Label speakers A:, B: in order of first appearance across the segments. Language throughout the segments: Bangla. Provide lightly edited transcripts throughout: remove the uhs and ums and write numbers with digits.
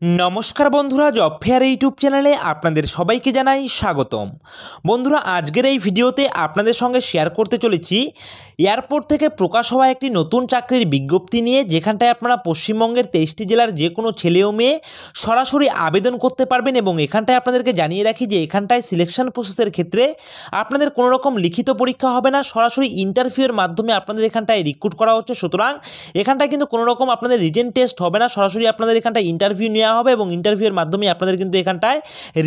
A: নমস্কার বন্ধুরা, জব ফেয়ার ইউটিউব চ্যানেলে আপনাদের সবাইকে জানাই স্বাগতম। বন্ধুরা, আজকের এই ভিডিওতে আপনাদের সঙ্গে শেয়ার করতে চলেছি এয়ারপোর্ট থেকে প্রকাশ হওয়া একটি নতুন চাকরির বিজ্ঞপ্তি নিয়ে, যেখানটায় আপনারা পশ্চিমবঙ্গের 23টি জেলার যে কোনো ছেলে ও মেয়ে সরাসরি আবেদন করতে পারবেন। এবং এখানটায় আপনাদেরকে জানিয়ে রাখি যে এখানটায় সিলেকশন প্রসেসের ক্ষেত্রে আপনাদের কোনো রকম লিখিত পরীক্ষা হবে না, সরাসরি ইন্টারভিউয়ের মাধ্যমে আপনাদের এখানটায় রিক্রুট করা হচ্ছে। সুতরাং এখানটায় কিন্তু কোনো রকম আপনাদের রিটেন টেস্ট হবে না, সরাসরি আপনাদের এখানটায় ইন্টারভিউ নেওয়া হবে এবং ইন্টারভিউয়ের মাধ্যমে আপনাদের কিন্তু এখানটায়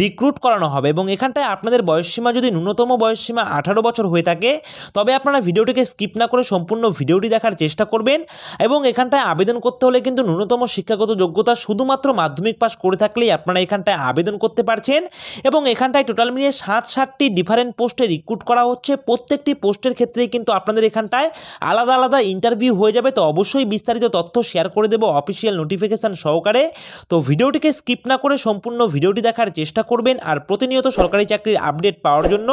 A: রিক্রুট করানো হবে। এবং এখানটায় আপনাদের বয়সসীমা যদি ন্যূনতম বয়সসীমা 18 বছর হয়ে থাকে, তবে আপনারা ভিডিওটিকে স্কিপ না করে সম্পূর্ণ ভিডিওটি দেখার চেষ্টা করবেন। এবং এখানটায় আবেদন করতে হলে কিন্তু ন্যূনতম শিক্ষাগত যোগ্যতা শুধুমাত্র মাধ্যমিক পাস করে থাকলেই আপনারা এখানটায় আবেদন করতে পারছেন। এবং এখানটায় টোটাল মিলিয়ে 60টি ডিফারেন্ট পোস্টে রিক্রুট করা হচ্ছে। প্রত্যেকটি পোস্টের ক্ষেত্রেই কিন্তু আপনাদের এখানটায় আলাদা আলাদা ইন্টারভিউ হয়ে যাবে। তো অবশ্যই বিস্তারিত তথ্য শেয়ার করে দেবো অফিসিয়াল নোটিফিকেশান সহকারে। তো ভিডিওটিকে স্কিপ না করে সম্পূর্ণ ভিডিওটি দেখার চেষ্টা করবেন। আর প্রতিনিয়ত সরকারি চাকরির আপডেট পাওয়ার জন্য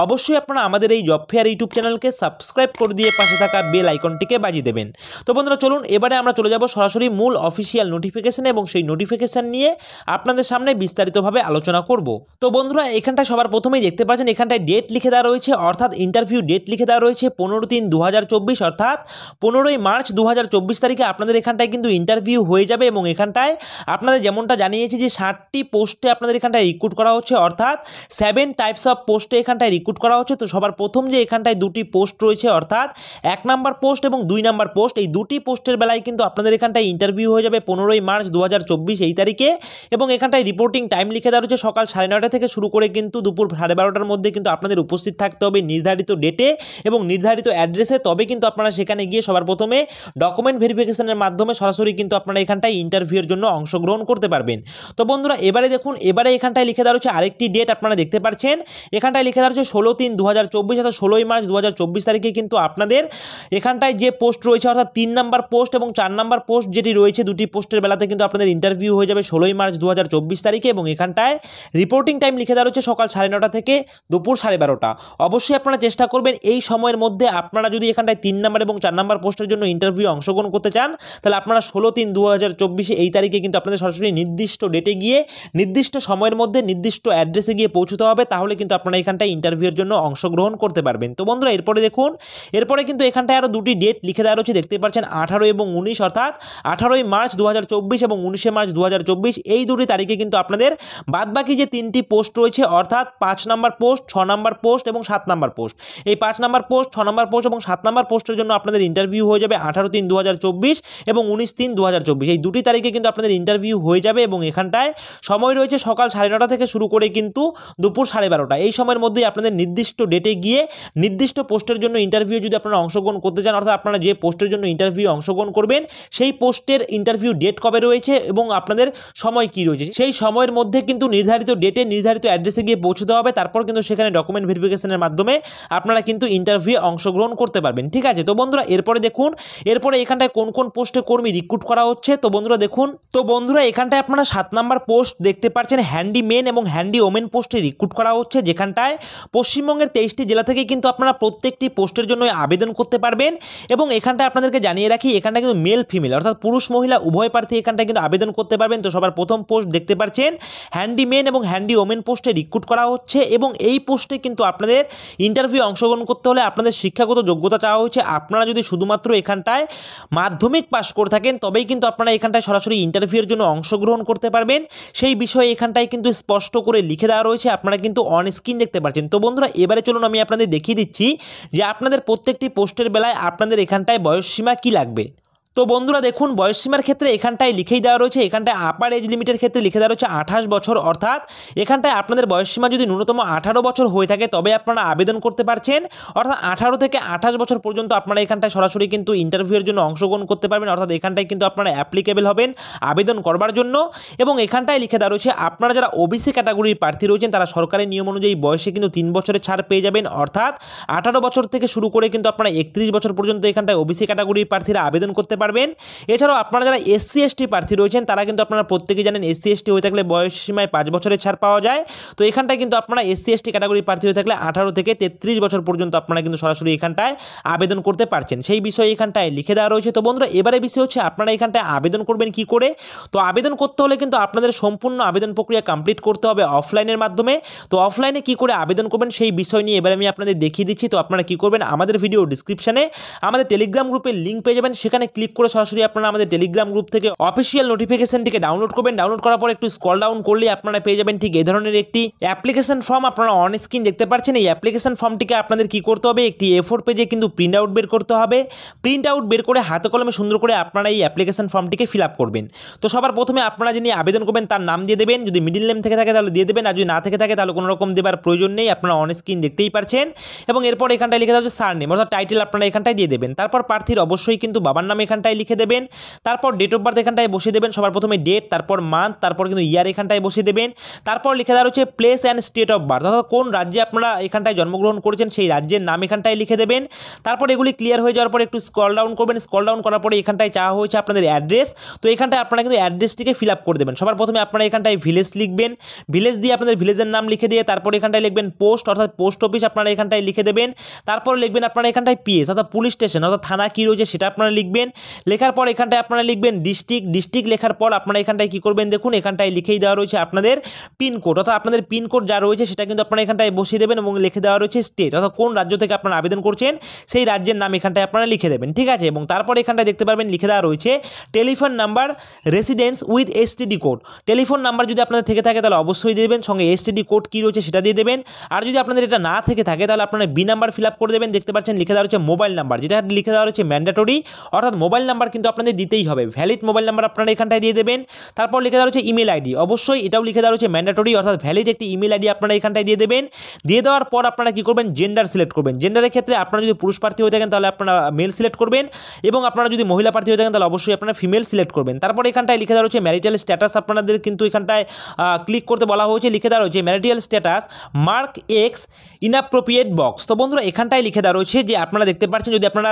A: অবশ্যই আপনারা আমাদের এই জব ফেয়ার ইউটিউব চ্যানেলকে সাবস্ক্রাইব করে দিয়ে পাশে থাকা বেল আইকনটিকে বাজিয়ে দেবেন। তো বন্ধুরা, চলুন এবারে আমরা চলে যাব সরাসরি মূল অফিসিয়াল নোটিফিকেশান এবং সেই নোটিফিকেশান নিয়ে আপনাদের সামনে বিস্তারিতভাবে আলোচনা করব। তো বন্ধুরা, এখানটায় সবার প্রথমেই দেখতে পাচ্ছেন এখানটায় ডেট লিখে দেওয়া রয়েছে, অর্থাৎ ইন্টারভিউ ডেট লিখে দেওয়া রয়েছে 15/3/2024, অর্থাৎ 15ই মার্চ 2024 তারিখে আপনাদের এখানটায় কিন্তু ইন্টারভিউ হয়ে যাবে। এবং এখানটায় আপনাদের যেমনটা জানিয়েছি যে 60টি পোস্টে আপনাদের এখানটায় রিক্রুট করা হচ্ছে, অর্থাৎ 7 টাইপস অফ পোস্টে এখানটায় রিক্রুট করা হচ্ছে। তো সবার প্রথম যে এখানটায় দুটি পোস্ট রয়েছে, অর্থাৎ 1 নাম্বার পোস্ট এবং 2 নাম্বার পোস্ট, এই দুটি পোস্টের বেলায় কিন্তু আপনাদের এখানটায় ইন্টারভিউ হয়ে যাবে 15ই মার্চ 2024 এই তারিখে। এবং এখানটায় রিপোর্টিং টাইম লিখে দেওয়া রয়েছে সকাল 9:30 থেকে শুরু করে কিন্তু দুপুর 12:30টার মধ্যে কিন্তু আপনাদের উপস্থিত থাকতে হবে নির্ধারিত ডেটে এবং নির্ধারিত অ্যাড্রেসে। তবে কিন্তু আপনারা সেখানে গিয়ে সবার প্রথমে ডকুমেন্ট ভেরিফিকেশনের মাধ্যমে সরাসরি কিন্তু আপনারা এখানটায় ইন্টারভিউয়ের জন্য অংশগ্রহণ করতে পারবেন। তো বন্ধুরা, এবারে দেখুন, এবারে এখানটায় লিখে দেওয়া রয়েছে আরেকটি ডেট আপনারা দেখতে পাচ্ছেন, এখানটায় লিখে দেওয়া রয়েছে 16/3/2024, অর্থাৎ 16ই মার্চ 2024 তারিখে কিন্তু আপনাদের এখানটায় যে পোস্ট রয়েছে, অর্থাৎ 3 নাম্বার পোস্ট এবং 4 নাম্বার পোস্ট যেটি রয়েছে, দুটি পোস্টের বেলাতে কিন্তু আপনাদের ইন্টারভিউ হয়ে যাবে 16ই মার্চ 2024 তারিখে। এবং এখানটায় রিপোর্টিং টাইম লিখে দেওয়া রয়েছে সকাল 9:30 থেকে দুপুর 12:30। অবশ্যই আপনারা চেষ্টা করবেন এই সময়ের মধ্যে, আপনারা যদি এখানটায় 3 নাম্বার এবং 4 নাম্বার পোস্টের জন্য ইন্টারভিউ অংশগ্রহণ করতে চান, তাহলে আপনারা 16/3/2024 এই তারিখে কিন্তু আপনাদের সরাসরি নির্দিষ্ট ডেটে গিয়ে নির্দিষ্ট সময়ের মধ্যে নির্দিষ্ট অ্যাড্রেসে গিয়ে পৌঁছতে হবে, তাহলে কিন্তু আপনারা এখানটায় ইন্টারভিউয়ের জন্য অংশগ্রহণ করতে পারবেন। তো বন্ধুরা, এরপরে দেখুন, এরপরে কিন্তু এখানটায় আরও দুটি ডেট লিখে দেওয়া রয়েছে, দেখতে পাচ্ছেন 18 এবং 19, অর্থাৎ 18ই মার্চ 2024 এবং 19শে মার্চ 2024 এই দুটি তারিখে কিন্তু আপনাদের বাদবাকি যে 3টি পোস্ট রয়েছে, অর্থাৎ 5 নাম্বার পোস্ট, 6 নাম্বার পোস্ট এবং 7 নাম্বার পোস্ট, এই 5 নাম্বার পোস্ট, 6 নাম্বার পোস্ট এবং 7 নাম্বার পোস্টের জন্য আপনাদের ইন্টারভিউ হয়ে যাবে 18/3/2024 এবং 19/3/2024 এই দুটি তারিখে কিন্তু আপনাদের ইন্টারভিউ হয়ে যাবে। এবং এখানটায় সময় রয়েছে সকাল 9:30 থেকে শুরু করে কিন্তু দুপুর 12:30। এই সময়ের মধ্যেই আপনাদের নির্দিষ্ট ডেটে গিয়ে নির্দিষ্ট পোস্টের জন্য ইন্টারভিউ যদি আপনারা অংশগ্রহণ করতে চান, অর্থাৎ আপনারা যে পোস্টের জন্য ইন্টারভিউ অংশগ্রহণ করবেন সেই পোস্টের ইন্টারভিউ ডেট কবে রয়েছে এবং আপনাদের সময় কি রয়েছে, সেই সময়ের মধ্যে কিন্তু নির্ধারিত ডেটে নির্ধারিত অ্যাড্রেসে গিয়ে পৌঁছতে হবে। তারপর কিন্তু সেখানে ডকুমেন্ট ভেরিফিকেশনের মাধ্যমে আপনারা কিন্তু ইন্টারভিউ অংশগ্রহণ করতে পারবেন। ঠিক আছে। তো বন্ধুরা, এরপরে দেখুন, এরপরে এখানটায় কোন কোন পোস্টে কর্মী রিক্রুট করা হচ্ছে। তো বন্ধুরা দেখুন, তো বন্ধুরা এখানটায় আপনারা 7 নাম্বার পোস্ট দেখতে পাচ্ছেন, হ্যান্ডি মেন এবং হ্যান্ডি ওমেন পোস্টে রিক্রুট করা হচ্ছে, যেখানটায় পশ্চিমবঙ্গের 23টি জেলা থেকে কিন্তু আপনারা প্রত্যেকটি পোস্টের জন্য আবেদন করতে পারবেন। এবং এখানটায় আপনাদেরকে জানিয়ে রাখি, এখানটায় কিন্তু মেল ফিমেল অর্থাৎ পুরুষ মহিলা উভয় প্রার্থী এখানটায় কিন্তু আবেদন করতে পারবেন। তো সবার প্রথম পোস্ট দেখতে পাচ্ছেন হ্যান্ডি মেন এবং হ্যান্ডি ওমেন পোস্টে রিক্রুট করা হচ্ছে। এবং এই পোস্টে কিন্তু আপনাদের ইন্টারভিউ অংশগ্রহণ করতে হলে আপনাদের শিক্ষাগত যোগ্যতা চাওয়া হচ্ছে। আপনারা যদি শুধুমাত্র এখানটায় মাধ্যমিক পাস করে থাকেন, তবেই কিন্তু আপনারা এখানটায় সরাসরি ইন্টারভিউয়ের জন্য অংশগ্রহণ করতে পারবেন। সেই বিষয়ে এখানটায় কিন্তু স্পষ্ট করে লিখে দেওয়া রয়েছে, আপনারা কিন্তু অন স্ক্রিন দেখতে পাচ্ছেন। তো বন্ধুরা, এবারে চলুন আমি আপনাদের দেখিয়ে দিচ্ছি যে আপনাদের প্রত্যেকটি পোস্টের বেলায় আপনাদের এখানটায় বয়সসীমা কি লাগবে। তো বন্ধুরা দেখুন, বয়সসীমার ক্ষেত্রে এখানটায় লিখেই দেওয়া রয়েছে, এখানটায় আপার এজ লিমিটের ক্ষেত্রে লিখে দেওয়া রয়েছে 28 বছর, অর্থাৎ এখানটায় আপনাদের বয়সসীমা যদি ন্যূনতম 18 বছর হয়ে থাকে তবে আপনারা আবেদন করতে পারছেন। অর্থাৎ 18 থেকে 28 বছর পর্যন্ত আপনারা এখানটায় সরাসরি কিন্তু ইন্টারভিউয়ের জন্য অংশগ্রহণ করতে পারবেন, অর্থাৎ এখানটায় কিন্তু আপনারা অ্যাপ্লিকেবল হবেন আবেদন করবার জন্য। এবং এখানটায় লিখে দেওয়া রয়েছে আপনারা যারা ওবিসি ক্যাটাগরির প্রার্থী রয়েছেন তারা সরকারি নিয়ম অনুযায়ী বয়সে কিন্তু 3 বছরের ছাড় পেয়ে যাবেন, অর্থাৎ 18 বছর থেকে শুরু করে কিন্তু আপনারা 31 বছর পর্যন্ত এখানটায় ওবিসি ক্যাটাগরির প্রার্থীরা আবেদন করতে পারবেন। এছাড়াও আপনারা যারা এসসি এসটি প্রার্থী রয়েছেন তারা কিন্তু আপনারা প্রত্যেকেই জানেন এসসি এসটি হয়ে থাকলে বয়স সীমায় 5 বছরের ছাড় পাওয়া যায়। তো এখানটায় কিন্তু আপনারা এসসি এসটি ক্যাটাগরি প্রার্থী হয়ে থাকলে 18 থেকে 33 বছর পর্যন্ত আপনারা কিন্তু সরাসরি এখানটায় আবেদন করতে পারছেন, সেই বিষয়ে এখানটায় লিখে দেওয়া রয়েছে। তো বন্ধুরা এবারে বিষয় হচ্ছে আপনারা এখানটায় আবেদন করবেন কি করে। তো আবেদন করতে হলে কিন্তু আপনাদের সম্পূর্ণ আবেদন প্রক্রিয়া কমপ্লিট করতে হবে অফলাইনের মাধ্যমে। তো অফলাইনে কি করে আবেদন করবেন সেই বিষয় নিয়ে এবার আমি আপনাদের দেখিয়ে দিচ্ছি। তো আপনারা কি করবেন, আমাদের ভিডিও ডিসক্রিপশনে আমাদের টেলিগ্রাম গ্রুপের লিঙ্ক পেয়ে যাবেন, সেখানে ক্লিক করে সরাসরি আপনারা আমাদের টেলিগ্রাম গ্রুপ থেকে অফিসিয়াল নোটিফিকেশনটিকে ডাউনলোড করবেন। ডাউনলোড করার পর একটু স্ক্রল ডাউন করলে আপনারা পেয়ে যাবেন ঠিক এই ধরনের একটি অ্যাপ্লিকেশন ফর্ম। আপনারা অন স্ক্রিন দেখতে পাচ্ছেন, এই অ্যাপ্লিকেশন ফর্মটিকে আপনাদের কি করতে হবে, একটি A4 পেজে কিন্তু প্রিন্ট আউট বের করতে হবে। প্রিন্ট আউট বের করে হাতে কলমে সুন্দর করে আপনারা এই অ্যাপ্লিকেশন ফর্মটিকে ফিল আপ করবেন। তো সবার প্রথমে আপনারা যিনি আবেদন করবেন তার নাম দিয়ে দেবেন, যদি মিডিল নেম থেকে থাকে তাহলে দিয়ে দেবেন, আর যদি না থেকে থাকে তাহলে কোনো রকম দেবার প্রয়োজন নেই, আপনারা অন স্ক্রিন দেখতেই পাচ্ছেন। এবং এরপর এখানটায় লিখে দেওয়া হচ্ছে সার নেম অর্থাৎ টাইটেল আপনারা এখানটায় দিয়ে দেবেন। তারপর প্রার্থীর অবশ্যই কিন্তু বাবার নাম এখানটায় লিখে দেবেন। তারপর ডেট অফ বার্থ এখানটায় বসিয়ে দেবেন, সবার প্রথমে ডেট, তারপর মান্থ, তারপর কিন্তু ইয়ার এখানটায় বসিয়ে দেবেন। তারপর লিখে দেওয়া হচ্ছে place and state of birth অর্থাৎ কোন রাজ্যে আপনারা এখানটায় জন্মগ্রহণ করেছেন সেই রাজ্যের নাম এখানটায় লিখে দেবেন। তারপর এগুলি ক্লিয়ার হয়ে যাওয়ার পর একটু স্ক্রল ডাউন করবেন, স্ক্রল ডাউন করার পরে এখানটায় চাওয়া হয়েছে আপনাদের অ্যাড্রেস। তো এখানটায় আপনারা কিন্তু অ্যাড্রেসটিকে ফিল আপ করে দেবেন। সবার প্রথমে আপনারা এখানটায় ভিলেজ লিখবেন, ভিলেজ দিয়ে আপনাদের ভিলেজের নাম লিখে দিয়ে তারপর এখানটায় লিখবেন পোস্ট অর্থাৎ পোস্ট অফিস আপনারা এখানটায় লিখে দেবেন। তারপর লিখবেন আপনারা এখানটায় পিএস অর্থাৎ পুলিশ স্টেশন অর্থাৎ থানা কী রয়েছে সেটা আপনারা লিখবেন। লেখার পর এখানটায় আপনারা লিখবেন ডিস্ট্রিক্ট লেখার পর আপনারা এখানটায় কী করবেন, দেখুন এখানটায় লিখেই দেওয়া রয়েছে আপনাদের পিনকোড অর্থাৎ আপনাদের পিনকোড যা রয়েছে সেটা কিন্তু আপনারা এখানটায় বসিয়ে দেবেন এবং লিখে দেওয়া রয়েছে স্টেট অর্থাৎ কোন রাজ্য থেকে আপনারা আবেদন করছেন সেই রাজ্যের নাম এখানটায় আপনারা লিখে দেবেন, ঠিক আছে। এবং তারপর এখানটায় দেখতে পারবেন লিখে দেওয়া রয়েছে telephone number residence with STD code. Telephone number যদি আপনাদের থেকে থাকে তাহলে অবশ্যই দিয়ে দেবেন, সঙ্গে এসটিডি কোড কী রয়েছে সেটা দিয়ে দেবেন। আর যদি আপনাদের এটা না থেকে থাকে তাহলে আপনারা বি নাম্বার ফিল আপ করে দেবেন। দেখতে পাচ্ছেন লিখে দেওয়া রয়েছে মোবাইল নাম্বার, যেটা লিখে দেওয়া রয়েছে ম্যান্ডেটরি অর্থাৎ মোবাইল নাম্বার কিন্তু আপনাদের দিতেই হবে, ভ্যালিড মোবাইল নাম্বার আপনারা এখানটায় দিয়ে দেবেন। তারপর লিখে দেওয়া রয়েছে ইমেল আইডি, অবশ্যই এটাও লিখে দেওয়া রয়েছে ম্যান্ডেটরি অর্থাৎ ভ্যালিড একটি ইমেল আইডি আপনারা এখানটায় দিয়ে দেবেন। দিয়ে দেওয়ার পর আপনারা কী করবেন, জেন্ডার সিলেক্ট করবেন। জেন্ডারের ক্ষেত্রে আপনারা যদি পুরুষ প্রার্থী হয়ে থাকেন তাহলে আপনারা মেল সিলেক্ট করবেন এবং আপনারা যদি মহিলা প্রার্থী হয়ে থাকেন তাহলে অবশ্যই আপনারা ফিমেল সিলেক্ট করবেন। তারপর এখানটায় লিখে দেওয়া রয়েছে ম্যারিটাল স্ট্যাটাস আপনাদের কিন্তু এখানটায় ক্লিক করতে বলা হয়েছে, লিখে দেওয়া রয়েছে marital status mark x inappropriate box. তো বন্ধুরা এখানটায় লিখে দেওয়া রয়েছে যে আপনারা দেখতে পাচ্ছেন যদি আপনারা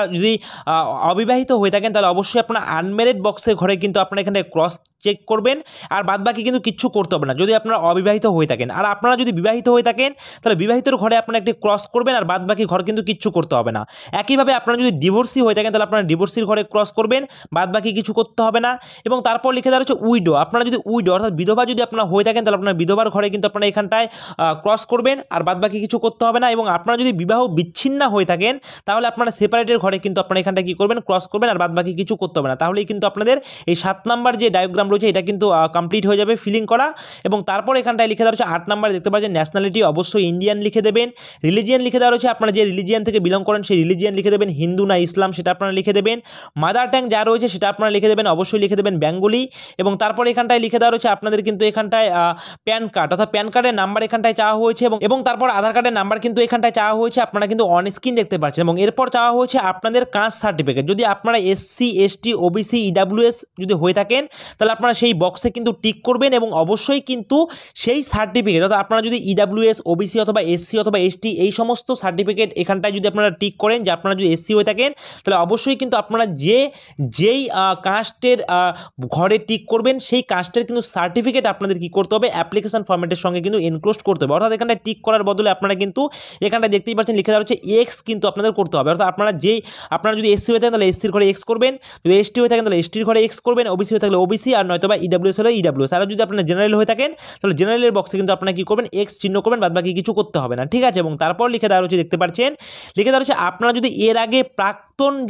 A: অবিবাহিত হয়ে থাকেন তাহলে অবশ্যই আপনারা আনম্যারিড বক্সের ঘরে কিন্তু আপনারা এখানটায় ক্রস চেক করবেন, আর বাদবাকি কিন্তু কিচ্ছু করতে হবে না যদি আপনারা অবিবাহিত হয়ে থাকেন। আর আপনারা যদি বিবাহিত হয়ে থাকেন তাহলে বিবাহিতর ঘরে আপনারা একটি ক্রস করবেন, আর বাদবাকি ঘর কিন্তু কিচ্ছু করতে হবে না। একইভাবে আপনারা যদি ডিভোর্সি হয়ে থাকেন তাহলে আপনারা ডিভোর্সির ঘরে ক্রস করবেন, বাদবাকি কিছু করতে হবে না। এবং তারপর লিখে দেওয়া হচ্ছে উইডো, আপনারা যদি উইডো অর্থাৎ বিধবা যদি আপনারা হয়ে থাকেন তাহলে আপনারা বিধবার ঘরে কিন্তু আপনারা এখানটায় ক্রস করবেন, আর বাদবাকি কিছু করতে হবে না। এবং আপনারা যদি বিবাহ বিচ্ছিন্ন হয়ে থাকেন তাহলে আপনারা সেপারেটের ঘরে কিন্তু আপনারা এখানটায় কী করবেন, ক্রস করবেন, আর বাদবাকি কিছু করতে হবে না। তাহলেই কিন্তু আপনাদের এই 7 নাম্বার যে ডায়াগ্রাম রয়েছে এটা কিন্তু কমপ্লিট হয়ে যাবে ফিলিং করা। এবং তারপর এখানটায় লিখে দেওয়া রয়েছে 8 নাম্বার দেখতে পাচ্ছেন ন্যাশনালিটি, অবশ্যই ইন্ডিয়ান লিখে দেবেন। রিলিজিয়ান লিখে দেওয়া রয়েছে আপনারা যে রিলিজিয়ান থেকে বিলং করেন সেই রিলিজিয়ান লিখে দেবেন, হিন্দু না ইসলাম সেটা আপনারা লিখে দেবেন। মাদার ট্যাং যা রয়েছে সেটা আপনারা লিখে দেবেন, অবশ্যই লিখে দেবেন বেঙ্গলি। এবং তারপর এখানটায় লিখে দেওয়া রয়েছে আপনাদের কিন্তু এখানটায় প্যান কার্ড অর্থাৎ প্যান কার্ডের নাম্বার এখানটায় চাওয়া হয়েছে এবং তারপর আধার কার্ডের নাম্বার কিন্তু এখানটায় চাওয়া হয়েছে, আপনারা কিন্তু অন স্ক্রিন দেখতে পাচ্ছেন। এবং এরপর চাওয়া হয়েছে আপনাদের কাস্ট সার্টিফিকেট, যদি আপনারা এসসি এসটি ওবিসি ইডাব্লিউএস যদি হয়ে থাকেন তাহলে আপনারা সেই বক্সে কিন্তু টিক করবেন এবং অবশ্যই কিন্তু সেই সার্টিফিকেট অর্থাৎ আপনারা যদি ইডাব্লিউএস ওবিসি অথবা এসসি অথবা এসটি এই সমস্ত সার্টিফিকেট এখানটায় যদি আপনারা টিক করেন যে আপনারা যদি এসসি হয়ে থাকেন তাহলে অবশ্যই কিন্তু আপনারা যেই কাস্টের ঘরে টিক করবেন সেই কাস্টের কিন্তু সার্টিফিকেট আপনাদের কী করতে হবে, অ্যাপ্লিকেশন ফরম্যাটের সঙ্গে কিন্তু এনক্লোজ করতে হবে। অর্থাৎ এখানটায় টিক করার বদলে আপনারা কিন্তু এখানটায় দেখতেই পাচ্ছেন লিখে দেওয়া হচ্ছে এক্স কিন্তু আপনাদের করতে হবে। অর্থাৎ আপনারা যদি এসসি হয়ে থাকেন তাহলে এসসির ঘরে এক্স করবেন, যদি এসটি হয়ে থাকেন তাহলে এসটির ঘরে এক্স করবেন, ওবিসি হয়ে থাকলে ওবিসি, আর নয়তো বা ইডাব্লিউএস হলে ইডাব্লিউএস। আর যদি আপনারা জেনারেল হয়ে থাকেন তাহলে জেনারেলের বক্সে কিন্তু আপনারা কী করবেন, এক্স চিহ্ন করবেন, বাদ বাকি কিছু করতে হবে না, ঠিক আছে। এবং তারপর লিখে দেওয়া রয়েছে দেখতে পাচ্ছেন লিখে দেওয়া রয়েছে আপনারা যদি এর আগে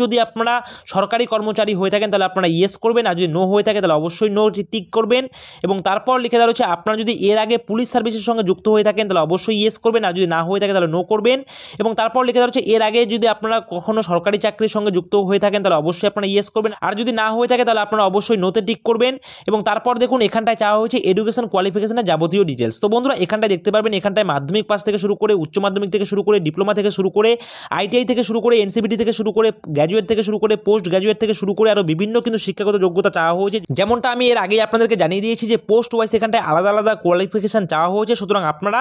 A: যদি আপনারা সরকারি কর্মচারী হয়ে থাকেন তাহলে আপনারা ইয়েস করবেন, আর যদি নো হয়ে থাকে তাহলে অবশ্যই নো টিক করবেন। এবং তারপর লিখে দেওয়া রয়েছে আপনারা যদি এর আগে পুলিশ সার্ভিসের সঙ্গে যুক্ত হয়ে থাকেন তাহলে অবশ্যই ইয়েস করবেন, আর যদি না হয়ে থাকে তাহলে নো করবেন। এবং তারপর লিখে দেওয়া রয়েছে এর আগে যদি আপনারা কখনো সরকারি চাকরির সঙ্গে যুক্ত হয়ে থাকেন তাহলে অবশ্যই আপনারা ইয়েস করবেন, আর যদি না হয়ে থাকে তাহলে আপনারা অবশ্যই নোতে টিক করবেন। এবং তারপর দেখুন এখানটায় চাওয়া হয়েছে এডুকেশন কোয়ালিফিকেশনের যাবতীয় ডিটেলস। তো বন্ধুরা এখানটায় দেখতে পারবেন এখানটায় মাধ্যমিক পাস থেকে শুরু করে উচ্চ মাধ্যমিক থেকে শুরু করে ডিপ্লোমা থেকে শুরু করে আইটিআই থেকে শুরু করে এনসিবিটি থেকে শুরু করে গ্র্যাজুয়েট থেকে শুরু করে পোস্ট গ্র্যাজুয়েট থেকে শুরু করে আরও বিভিন্ন কিন্তু শিক্ষাগত যোগ্যতা চাওয়া হয়েছে। যেমনটা আমি এর আগেই আপনাদেরকে জানিয়ে দিয়েছি যে পোস্ট ওয়াইজ এখানটায় আলাদা আলাদা কোয়ালিফিকেশান চাওয়া হয়েছে। সুতরাং আপনারা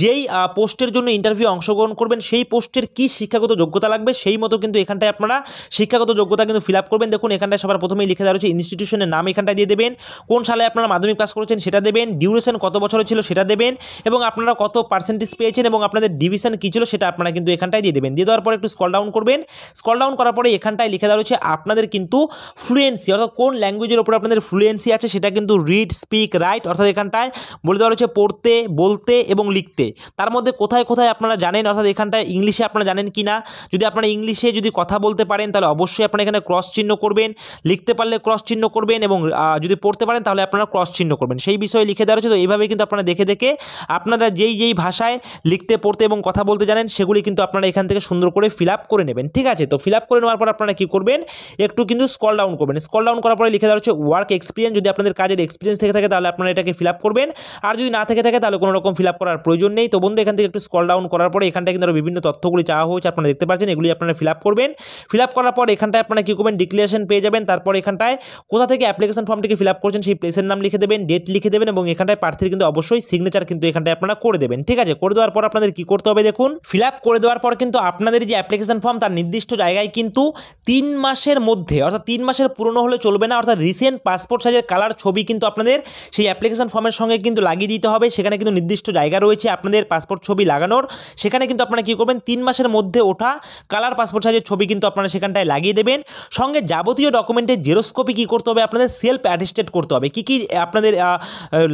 A: যেই পোস্টের জন্য ইন্টারভিউ অংশগ্রহণ করবেন সেই পোস্টের কী শিক্ষাগত যোগ্যতা লাগবে সেই মতো কিন্তু এখানটায় আপনারা শিক্ষাগত যোগ্যতা কিন্তু ফিল আপ করবেন। দেখুন এখানটায় সবার প্রথমেই লিখে দেওয়া রয়েছে ইনস্টিটিউশনের নাম এখানটায় দিয়ে দেবেন, কোন সালে আপনারা মাধ্যমিক পাস করেছেন সেটা দেবেন, ডিউরেশন কত বছরের ছিল সেটা দেবেন এবং আপনারা কত পার্সেন্টেজ পেয়েছেন এবং আপনাদের ডিভিশন কী ছিল সেটা আপনারা কিন্তু এখানটায় দিয়ে দেবেন। দিয়ে দেওয়ার পরে একটু স্ক্রল ডাউন করবেন। স্ক্রল ডাউন করার পরে এখানটায় লিখে দেওয়া রয়েছে আপনাদের কিন্তু ফ্লুয়েন্সি অর্থাৎ কোন ল্যাঙ্গুয়েজের উপর আপনাদের ফ্লুয়েন্সি আছে সেটা কিন্তু রিড স্পিক রাইট অর্থাৎ এখানটায় বলে দেওয়া রয়েছে পড়তে বলতে এবং লিখতে। তার মধ্যে কোথায় কোথায় আপনারা জানেন অর্থাৎ এখানটায় ইংলিশে আপনারা জানেন কি না। যদি আপনারা ইংলিশে যদি কথা বলতে পারেন তাহলে অবশ্যই আপনারা এখানে ক্রস চিহ্ন করবেন, লিখতে পারলে ক্রস চিহ্ন করবেন এবং যদি পড়তে পারেন তাহলে আপনারা ক্রস চিহ্ন করবেন। সেই বিষয়ে লিখে দেওয়া রয়েছে। তো এইভাবে কিন্তু আপনারা দেখে দেখে আপনারা যেই ভাষায় লিখতে পড়তে এবং কথা বলতে জানেন সেগুলি কিন্তু আপনারা এখান থেকে সুন্দর করে ফিল আপ করে নেবেন। ঠিক আছে, তো ফিল আপ করে নেওয়ার পর আপনারা কী করবেন একটু কিন্তু স্ক্রল ডাউন করবেন। স্ক্রল ডাউন করার পরে লিখে দেওয়া হচ্ছে ওয়ার্ক এক্সপিরিয়েন্স। যদি আপনাদের কাজের এক্সপিরিয়েন্স থেকে থাকে তাহলে আপনারা এটাকে ফিল আপ করবেন, আর যদি না থেকে থাকে তাহলে কোনো রকম ফিল আপ করার প্রয়োজন নেই। তো বন্ধু এখান থেকে একটু স্ক্রল ডাউন করার পরে এখানটায় কিন্তু আরও বিভিন্ন তথ্যগুলি চাওয়া হয়েছে আপনারা দেখতে পাচ্ছেন, এগুলি আপনারা ফিল আপ করবেন। ফিল আপ করার পর এখানটায় আপনারা কী করবেন ডিক্লারেশন পেয়ে যাবেন। তারপর এখানটায় কোথা থেকে অ্যাপ্লিকেশন ফর্মটিকে ফিল আপ করছেন সেই প্লেসের নাম লিখে দেবেন, ডেট লিখে দেবেন এবং এখানটায় প্রার্থীর কিন্তু অবশ্যই সিগনেচার কিন্তু এখানটায় আপনারা করে দেবেন। ঠিক আছে, করে দেওয়ার পর আপনাদের কী করতে হবে দেখুন ফিল আপ করে দেওয়ার পর কিন্তু আপনাদের যে অ্যাপ্লিকেশন ফর্ম তার নির্দিষ্ট জায়গায় কিন্তু 3 মাসের মধ্যে অর্থাৎ 3 মাসের পুরনো হলে চলবে না, অর্থাৎ রিসেন্ট পাসপোর্ট সাইজের কালার ছবি কিন্তু আপনাদের সেই অ্যাপ্লিকেশন ফর্মের সঙ্গে কিন্তু লাগিয়ে দিতে হবে। সেখানে কিন্তু নির্দিষ্ট জায়গা রয়েছে আপনাদের পাসপোর্ট ছবি লাগানোর, সেখানে কিন্তু আপনারা কী করবেন 3 মাসের মধ্যে ওঠা কালার পাসপোর্ট সাইজের ছবি কিন্তু আপনারা সেখানটায় লাগিয়ে দেবেন। সঙ্গে যাবতীয় ডকুমেন্টের জেরক্স কপি কী করতে হবে আপনাদের সেলফ অ্যাটেস্টেড করতে হবে। কী কী আপনাদের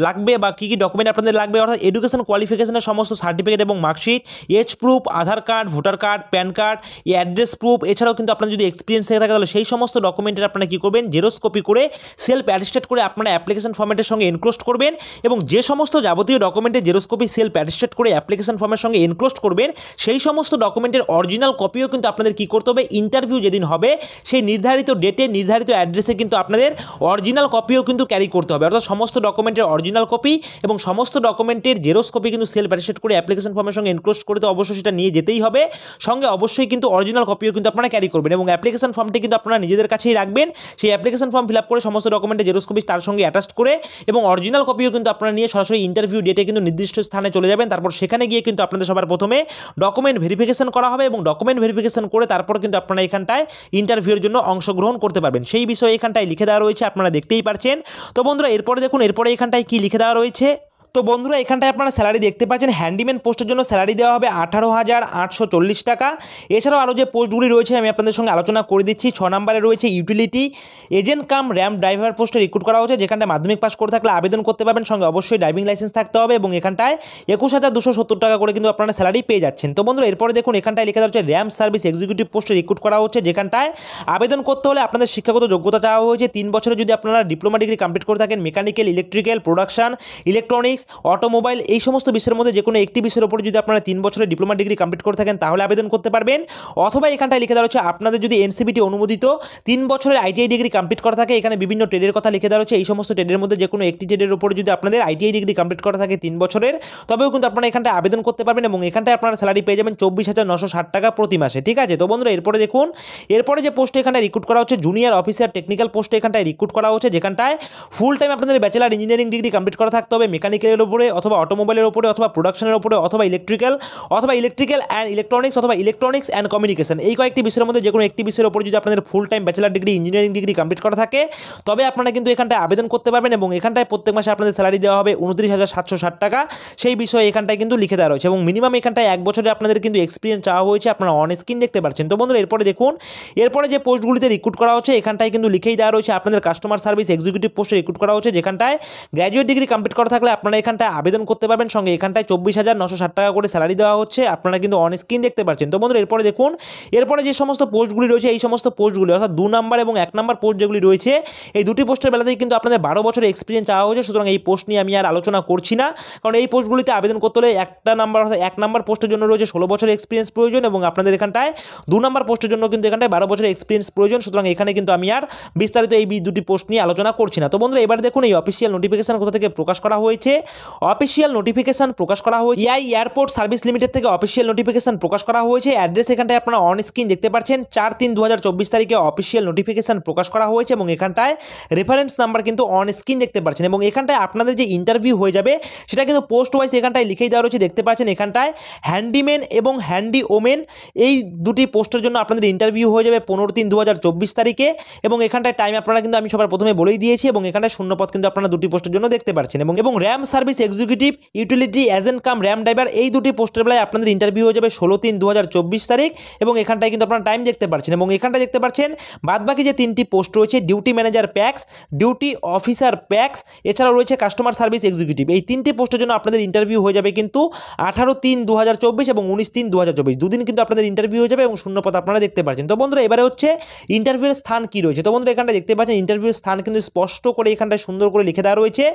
A: লাগবে বা কী কী ডকুমেন্ট আপনাদের লাগবে অর্থাৎ এডুকেশন কোয়ালিফিকেশনের সমস্ত সার্টিফিকেট এবং marksheet, age proof, Aadhaar card, voter card, PAN card, address proof, এছাড়াও কিন্তু আপনার যদি এক্সপিরিয়েন্স থেকে থাকে তাহলে সেই সমস্ত ডকুমেন্টের আপনারা কী করবেন জেরক্স কপি করে সেলফ অ্যাটেস্টেড করে আপনারা অ্যাপ্লিকেশন ফর্মেটের সঙ্গে এনক্লোজ করবেন এবং যে সমস্ত যাবতীয় ডকুমেন্টের জেরক্স কপি সেলফ অ্যাটেস্টেড করে অ্যাপ্লিকেশন ফর্মের সঙ্গে এনক্লোজ করবেন সেই সমস্ত ডকুমেন্টের অরিজিনাল কপিও কিন্তু আপনাদের কী করতে হবে ইন্টারভিউ যেদিন হবে সেই নির্ধারিত ডেটে নির্ধারিত অ্যাড্রেসে কিন্তু আপনাদের অরিজিনাল কপিও কিন্তু ক্যারি করতে হবে। অর্থাৎ সমস্ত ডকুমেন্টের অরিজিনাল কপি এবং সমস্ত ডকুমেন্টের জেরক্স কপি কিন্তু সেলফ অ্যাটেস্টেড করে অ্যাপ্লিকেশন ফর্মের সঙ্গে এনক্লোজ করে তো অবশ্যই সেটা নিয়ে যেতেই হবে। সঙ্গে অবশ্যই কিন্তু অরিজিনাল কপিও কিন্তু আপনারা ক্যারি করবেন এবং অ্যাপ্লিকেশন ফর্মটি কিন্তু আপনারা নিজেদের কাছেই রাখবেন। সেই অ্যাপ্লিকেশন ফর্ম ফিল আপ করে সমস্ত ডকুমেন্টের জেরক্স কপি তার সঙ্গে অ্যাটাচ করে এবং অরিজিনাল কপিও কিন্তু আপনারা নিয়ে সরাসরি ইন্টারভিউ ডেটে কিন্তু নির্দিষ্ট স্থানে চলে যাবেন। তারপর সেখানে গিয়ে কিন্তু আপনাদের সবার প্রথমে ডকুমেন্ট ভেরিফিকেশন করা হবে এবং ডকুমেন্ট ভেরিফিকেশন করে তারপর কিন্তু আপনারা এখানটায় ইন্টারভিউর জন্য অংশগ্রহণ করতে পারবেন। সেই বিষয়ে এখানটায় লিখে দেওয়া রয়েছে আপনারা দেখতেই পাচ্ছেন। তো বন্ধুরা এরপরে দেখুন এরপরে এখানটায় কি লিখে দেওয়া রয়েছে। তো বন্ধুরা এখানটায় আপনারা স্যালারি দেখতে পাচ্ছেন হ্যান্ডিম্যান পোস্টের জন্য স্যালারি দেওয়া হবে 18,840 টাকা। এছাড়াও আরও যে পোস্টগুলি রয়েছে আমি আপনাদের সঙ্গে আলোচনা করে দিচ্ছি। 6 নম্বরে রয়েছে ইউটিলিটি এজেন্ট কাম র্যাম্প ড্রাইভার পোস্টে রিক্রুট করা হচ্ছে, যেখানটায় মাধ্যমিক পাস করে থাকলে আবেদন করতে পারবেন, সঙ্গে অবশ্যই ড্রাইভিং লাইসেন্স থাকতে হবে এবং এখানটায় 21,270 টাকা করে কিন্তু আপনারা স্যালারি পেয়ে যাচ্ছেন। তো বন্ধুরা এরপরে দেখুন এখানটায় লেখা হচ্ছে র্যাম্প সার্ভিস এক্সিকিউটিভ পোস্টে রিক্রুট করা হচ্ছে, যেখানটায় আবেদন করতে হলে আপনাদের শিক্ষাগত যোগ্যতা চাওয়া হয়েছে 3 বছরে যদি আপনারা ডিপ্লোমা ডিগ্রি কমপ্লিট করে থাকেন mechanical, electrical, production, electronics, automobile এই সমস্ত বিষয়ের মধ্যে যে কোনো একটি বিষয়ের উপরে যদি আপনারা 3 বছরের ডিপ্লোমা ডিগ্রি কমপ্লিট করে থাকেন তাহলে আবেদন করতে পারবেন। অথবা এখানটায় লিখে দেওয়া হচ্ছে আপনাদের যদি এনসিবিটি অনুমোদিত 3 বছরের আইটিআই ডিগ্রি কমপ্লিট করা থাকে, এখানে বিভিন্ন ট্রেডের কথা লিখে দেওয়া হচ্ছে। এই সমস্ত ট্রেডের মধ্যে যে কোনো একটি ট্রেডের উপরে যদি আপনাদের আইটিআই ডিগ্রি কমপ্লিট করা থাকে 3 বছরের তবেও কিন্তু আপনারা এখানটায় আবেদন করতে পারবেন এবং এখানটায় আপনারা স্যালারি পেয়ে যাবেন 24,960 টাকা প্রতি মাসে। ঠিক আছে, তো বন্ধুরা এরপরে দেখুন এরপরে যে পোস্টে এখানটায় রিক্রুট করা হচ্ছে জুনিয়র অফিসার টেকনিক্যাল পোস্টে এখানটায় রিক্রুট করা হচ্ছে, যেখানটায় ফুল টাইম আপনাদের ব্যাচেলার ইঞ্জিনিয়ারিং ডিগ্রি কমপ্লিট করা থাকতে হবে মেকানিক্যালের উপরে অথবা অটোমোবাইলের উপরে অথবা প্রোডাকশনের উপরে অথবা ইলেকট্রিক্যাল অ্যান্ড ইলেকট্রনিক্স অথবা ইলেকট্রনিক্স অ্যান্ড কমিউনিকেশন এই কয়েকটি বিষয়ের মধ্যে যে কোনো একটি বিষয়ের উপর যদি আপনাদের full time bachelor degree engineering degree complete করা থাকে তবে আপনারা কিন্তু এখানটায় আবেদন করতে পারবেন এবং এখানটায় প্রত্যেক মাসে আপনাদের স্যালারি দেওয়া হবে 29,760 টাকা। সেই বিষয়ে এখানটায় কিন্তু লিখে দেওয়া রয়েছে এবং মিনিমাম এখানটায় 1 বছরে আপনাদের কিন্তু এক্সপিরিয়েন্স চাওয়া হয়েছে, আপনারা অন স্ক্রিন দেখতে পাচ্ছেন। তো বন্ধুরা এরপরে দেখুন এরপরে যে পোস্টগুলিতে রিক্রুট করা হচ্ছে এখানটায় কিন্তু লিখেই দেওয়া রয়েছে আপনাদের কাস্টমার সার্ভিস এক্সিকিউটিভ পোস্টে রিক্রুট করা হচ্ছে, যেখানটায় গ্র্যাজুয়েট ডিগ্রি কমপ্লিট করা থাকলে আপনারা আপনারা এখানটায় আবেদন করতে পারবেন। সঙ্গে এখানটায় 24,960 টাকা করে স্যালারি দেওয়া হচ্ছে, আপনারা কিন্তু অন স্ক্রিন দেখতে পাচ্ছেন। তো বন্ধুরা এরপরে দেখুন, এরপরে যে সমস্ত পোস্টগুলি রয়েছে এই সমস্ত পোস্টগুলি অর্থাৎ 2 নাম্বার এবং 1 নাম্বার পোস্ট যেগুলি রয়েছে এই দুটি পোস্টের বেলাতেই কিন্তু আপনাদের 12 বছরের এক্সপিরিয়েন্স চাওয়া হয়েছে। সুতরাং এই পোস্ট নিয়ে আমি আর আলোচনা করছি না, কারণ এই পোস্টগুলিতে আবেদন করতে হলে একটা নাম্বার অর্থাৎ 1 নাম্বার পোস্টের জন্য রয়েছে 16 বছরের এক্সপিরিয়েন্স প্রয়োজন এবং আপনাদের এখানটায় 2 নাম্বার পোস্টের জন্য কিন্তু এখানটায় 12 বছরের এক্সপিরিয়েন্স প্রয়োজন। সুতরাং এখানে কিন্তু আমি আর বিস্তারিত এই দুটি পোস্ট নিয়ে আলোচনা করছি না। তো বন্ধুরা এবার দেখুন এই অফিসিয়াল নোটিফিকেশন কোথা থেকে প্রকাশ করা হয়েছে। অফিসিয়াল নোটিফিকেশন প্রকাশ করা হয়েছে এআই এয়ারপোর্ট সার্ভিস লিমিটেড থেকে অফিসিয়াল নোটিফিকেশন প্রকাশ করা হয়েছে। অ্যাড্রেস এখানটায় আপনারা অন স্ক্রিন দেখতে পাচ্ছেন। 4/3/2024 তারিখে অফিসিয়াল নোটিফিকেশন প্রকাশ করা হয়েছে এবং এখানটায় রেফারেন্স নাম্বার কিন্তু অন স্ক্রিন দেখতে পাচ্ছেন এবং এখানটায় আপনাদের যে ইন্টারভিউ হয়ে যাবে সেটা কিন্তু পোস্ট ওয়াইজ এখানটায় লিখেই দেওয়া রয়েছে, দেখতে পাচ্ছেন। এখানটায় হ্যান্ডিম্যান এবং হ্যান্ডি ওমেন এই দুটি পোস্টের জন্য আপনাদের ইন্টারভিউ হয়ে যাবে 15/3/2024 তারিখে এবং এখানটায় টাইম আপনারা কিন্তু আমি সবার প্রথমে বলেই দিয়েছি এবং এখানটায় শূন্যপদ কিন্তু আপনারা দুটি পোস্টের জন্য দেখতে পাচ্ছেন এবং RAM service executive utility agent কাম র্যাম ড্রাইভার এই দুটি পোস্টের বেলায় আপনাদের ইন্টারভিউ হয়ে যাবে 16/3/2024 তারিখ এবং এখানটায় কিন্তু আপনারা টাইম দেখতে পাচ্ছেন এবং এখানটায় দেখতে পাচ্ছেন বাদবাকি যে 3টি পোস্ট রয়েছে duty manager packs, duty officer packs, এছাড়াও রয়েছে কাস্টমার সার্ভিস এক্সিকিউটিভ। এই 3টি পোস্টের জন্য আপনাদের ইন্টারভিউ হয়ে যাবে কিন্তু 18/3/2024 এবং 19/3/2024 দুদিন কিন্তু আপনাদের ইন্টারভিউ হয়ে যাবে এবং শূন্যপদ আপনারা দেখতে পাচ্ছেন। তো বন্ধুরা এবারে হচ্ছে ইন্টারভিউয়ের স্থান কি রয়েছে। তো বন্ধুরা এখানটা দেখতে পাচ্ছেন ইন্টারভিউয়ের স্থান কিন্তু স্পষ্ট করে এখানটায় সুন্দর করে লিখে দেওয়া রয়েছে।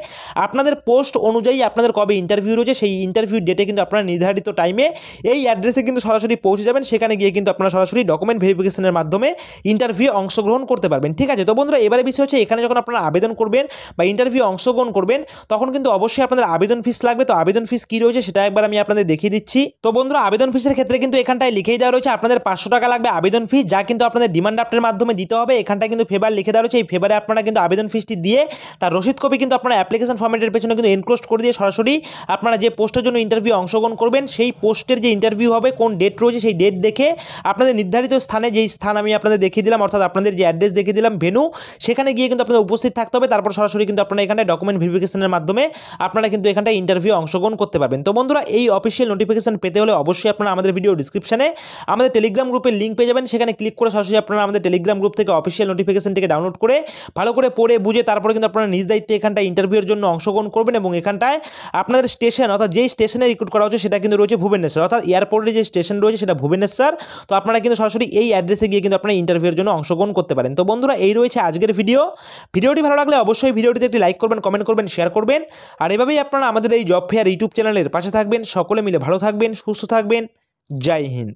A: আপনাদের পোস্ট অনুযায়ী আপনাদের কবে ইন্টারভিউ রয়েছে সেই ইন্টারভিউ ডেটে কিন্তু আপনারা নির্ধারিত টাইমে এই অ্যাড্রেসে কিন্তু সরাসরি পৌঁছে যাবেন। সেখানে গিয়ে কিন্তু আপনারা সরাসরি ডকুমেন্ট ভেরিফিকেশনের মাধ্যমে ইন্টারভিউ অংশগ্রহণ করতে পারবেন, ঠিক আছে। তো বন্ধুরা এবারে বিষয় হচ্ছে এখানে যখন আপনারা আবেদন করবেন বা ইন্টারভিউ অংশগ্রহণ করবেন তখন কিন্তু অবশ্যই আপনাদের আবেদন ফিস লাগবে। তো আবেদন ফিস কী রয়েছে সেটা একবার আমি আপনাদের দেখিয়ে দিচ্ছি। তো বন্ধুরা আবেদন ফিসের ক্ষেত্রে কিন্তু এখানটায় লিখেই দেওয়া রয়েছে আপনাদের 500 টাকা লাগবে আবেদন ফিস, যা কিন্তু আপনাদের ডিমান্ড ড্রাফটের মাধ্যমে দিতে হবে। এখানটায় কিন্তু ফেভার লিখে দেওয়া রয়েছে, এই ফেভারে আপনারা কিন্তু আবেদন ফিসটি দিয়ে তার রসিদ কপি কিন্তু আপনারা অ্যাপ্লিকেশন ফর্মেটের পেছনে কিন্তু এনক্লোজ করে দিয়ে সরাসরি আপনারা যে পোস্টের জন্য ইন্টারভিউ অংশগ্রহণ করবেন সেই পোস্টের যে ইন্টারভিউ হবে কোন ডেট রয়েছে সেই ডেট দেখে আপনাদের নির্ধারিত স্থানে, যেই স্থান আমি আপনাদের দেখিয়ে দিলাম অর্থাৎ আপনাদের যে অ্যাড্রেস দেখিয়ে দিলাম ভেন্যু, সেখানে গিয়ে কিন্তু আপনাদের উপস্থিত থাকতে হবে। তারপর সরাসরি কিন্তু আপনারা এখানে ডকুমেন্ট ভেরিফিকেশনের মাধ্যমে আপনারা কিন্তু এখানটায় ইন্টারভিউ অংশগ্রহণ করতে পারবেন। তো বন্ধুরা এই অফিসিয়াল নোটিফিকেশন পেতে হলে অবশ্যই আপনারা আমাদের ভিডিও ডিসক্রিপশনে আমাদের টেলিগ্রাম গ্রুপের লিঙ্ক পেয়ে যাবেন। সেখানে ক্লিক করে সরাসরি আপনারা আমাদের টেলিগ্রাম গ্রুপ থেকে অফিসিয়াল নোটিফিকেশনটিকে ডাউনলোড করে ভালো করে পড়ে বুঝে তারপরে কিন্তু আপনারা নিজ দায়িত্বে এখানটায় ইন্টারভিউর জন্য অংশগ্রহণ করবেন এবং এখানটায় আপনাদের স্টেশন অর্থাৎ যেই স্টেশনে রিক্রুট করা হচ্ছে সেটা কিন্তু রয়েছে ভুবনেশ্বর, অর্থাৎ এয়ারপোর্টের যে স্টেশন রয়েছে সেটা ভুবনেশ্বর। তো আপনারা কিন্তু সরাসরি এই অ্যাড্রেসে গিয়ে কিন্তু আপনারা ইন্টারভিউর জন্য অংশগ্রহণ করতে পারেন। তো বন্ধুরা এই রয়েছে আজকের ভিডিওটি ভালো লাগলে অবশ্যই ভিডিওটিতে একটি লাইক করবেন, কমেন্ট করবেন, শেয়ার করবেন আর এভাবেই আপনারা আমাদের এই জব ফেয়ার ইউটিউব চ্যানেলের পাশে থাকবেন। সকলে মিলে ভালো থাকবেন, সুস্থ থাকবেন। জয় হিন্দ।